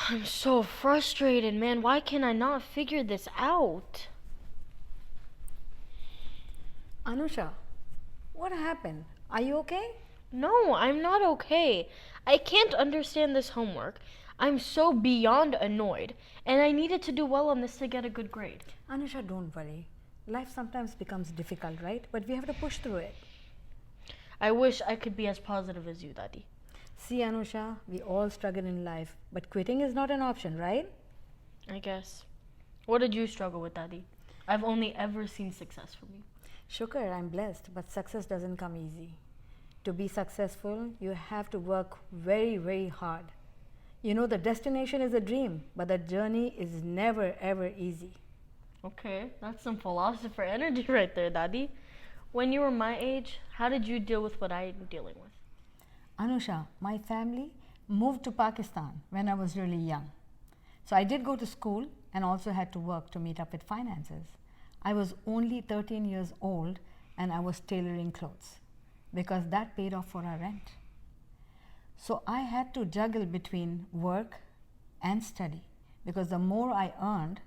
I'm so frustrated, man. Why can I not figure this out? Anusha, what happened? Are you okay? No, I'm not okay. I can't understand this homework. I'm so beyond annoyed, and I needed to do well on this to get a good grade. Anusha, don't worry. Life sometimes becomes difficult, right? But we have to push through it. I wish I could be as positive as you, Daddy. See, Anusha, we all struggle in life, but quitting is not an option, right? I guess. What did you struggle with, Daddy? I've only ever seen success from you. Shukar, I'm blessed, but success doesn't come easy. To be successful, you have to work very, very hard. You know, the destination is a dream, but the journey is never ever easy. Okay, that's some philosopher energy right there, Daddy. When you were my age, how did you deal with what I'm dealing with? Anusha, my family moved to Pakistan when I was really young. So I did go to school and also had to work to meet up with finances. I was only 13 years old and I was tailoring clothes because that paid off for our rent. So I had to juggle between work and study because the more I earned,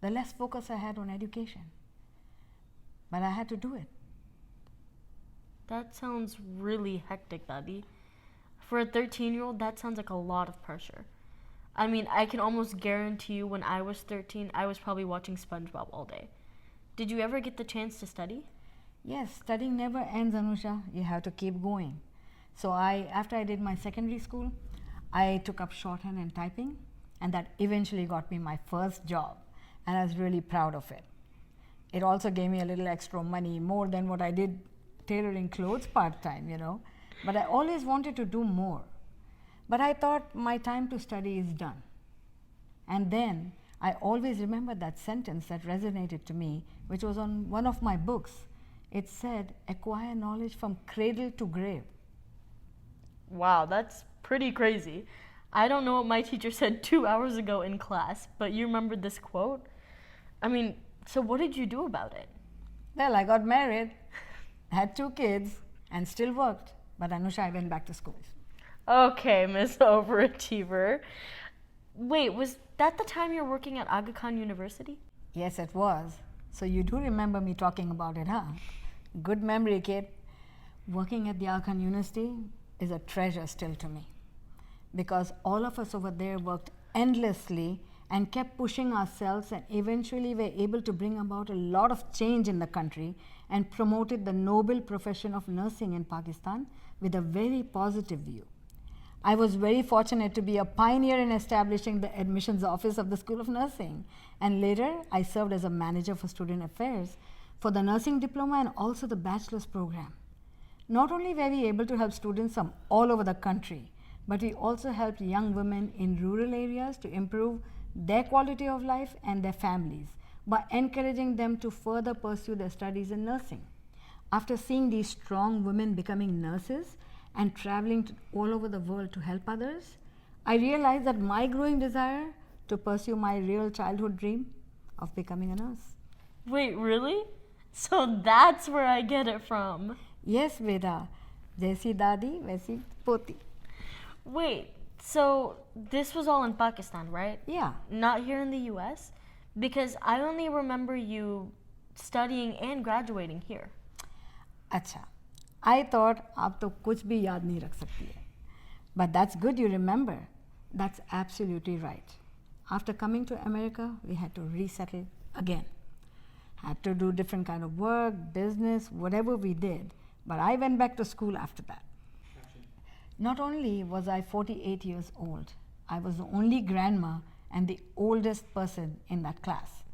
the less focus I had on education. But I had to do it. That sounds really hectic, Daddy. For a 13-year-old, that sounds like a lot of pressure. I mean, I can almost guarantee you when I was 13, I was probably watching SpongeBob all day. Did you ever get the chance to study? Yes, studying never ends, Anusha. You have to keep going. So after I did my secondary school, I took up shorthand and typing, and that eventually got me my first job, and I was really proud of it. It also gave me a little extra money, more than what I did tailoring clothes part-time, you know. But I always wanted to do more. But I thought my time to study is done. And then I always remember that sentence that resonated to me, which was on one of my books. It said, acquire knowledge from cradle to grave. Wow, that's pretty crazy. I don't know what my teacher said 2 hours ago in class, but you remembered this quote? I mean, so what did you do about it? Well, I got married, had 2 kids, and still worked. But Anusha, I went back to school. Okay, Miss Overachiever. Wait, was that the time you were working at Aga Khan University? Yes, it was. So you do remember me talking about it, huh? Good memory, kid. Working at the Arkan University is a treasure still to me. Because all of us over there worked endlessly and kept pushing ourselves, and eventually were able to bring about a lot of change in the country and promoted the noble profession of nursing in Pakistan with a very positive view. I was very fortunate to be a pioneer in establishing the admissions office of the School of Nursing, and later I served as a manager for student affairs for the nursing diploma and also the bachelor's program. Not only were we able to help students from all over the country, but we also helped young women in rural areas to improve their quality of life and their families by encouraging them to further pursue their studies in nursing. After seeing these strong women becoming nurses and traveling all over the world to help others, I realized that my growing desire to pursue my real childhood dream of becoming a nurse. Wait, really? So that's where I get it from. Yes, Veda. Jaisi dadi, waisi poti. Wait, so this was all in Pakistan, right? Yeah. Not here in the US? Because I only remember you studying and graduating here. अच्छा, I thought आप तो कुछ भी याद नहीं रख सकती है. But that's good you remember. That's absolutely right. After coming to America, we had to resettle again. Had to do different kind of work, business, whatever we did. But I went back to school after that. Not only was I 48 years old, I was the only grandma and the oldest person in that class,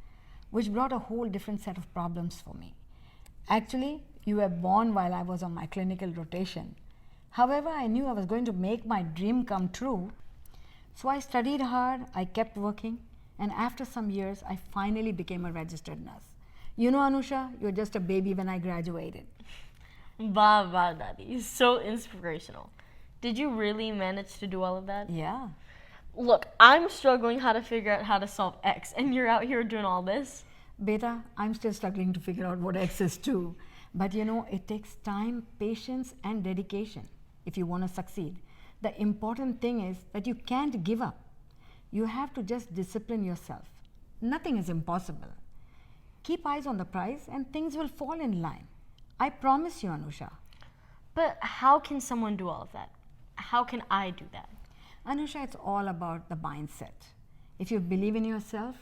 which brought a whole different set of problems for me. Actually, you were born while I was on my clinical rotation. However, I knew I was going to make my dream come true. So I studied hard, I kept working, and after some years, I finally became a registered nurse. You know, Anusha, you're just a baby when I graduated. Bah, bah, Daddy. So inspirational. Did you really manage to do all of that? Yeah. Look, I'm struggling how to figure out how to solve X, and you're out here doing all this? Beta, I'm still struggling to figure out what X is too. But you know, it takes time, patience, and dedication if you want to succeed. The important thing is that you can't give up. You have to just discipline yourself. Nothing is impossible. Keep eyes on the prize and things will fall in line. I promise you, Anusha. But how can someone do all of that? How can I do that? Anusha, it's all about the mindset. If you believe in yourself,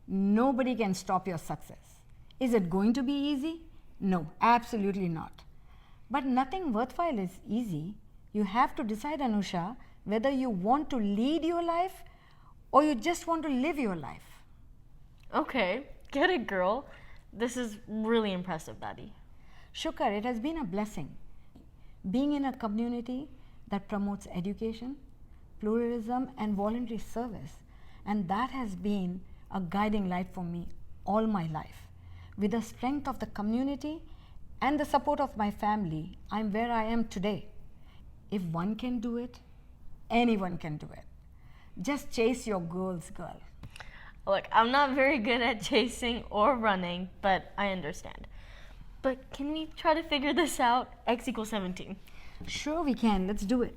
nobody can stop your success. Is it going to be easy? No, absolutely not. But nothing worthwhile is easy. You have to decide, Anusha, whether you want to lead your life or you just want to live your life. Okay, get it, girl. This is really impressive, Daddy. Shukar, it has been a blessing. Being in a community that promotes education, pluralism, and voluntary service, and that has been a guiding light for me all my life. With the strength of the community and the support of my family, I'm where I am today. If one can do it, anyone can do it. Just chase your goals, girl. Look, I'm not very good at chasing or running, but I understand. But can we try to figure this out? X equals 17. Sure, we can. Let's do it.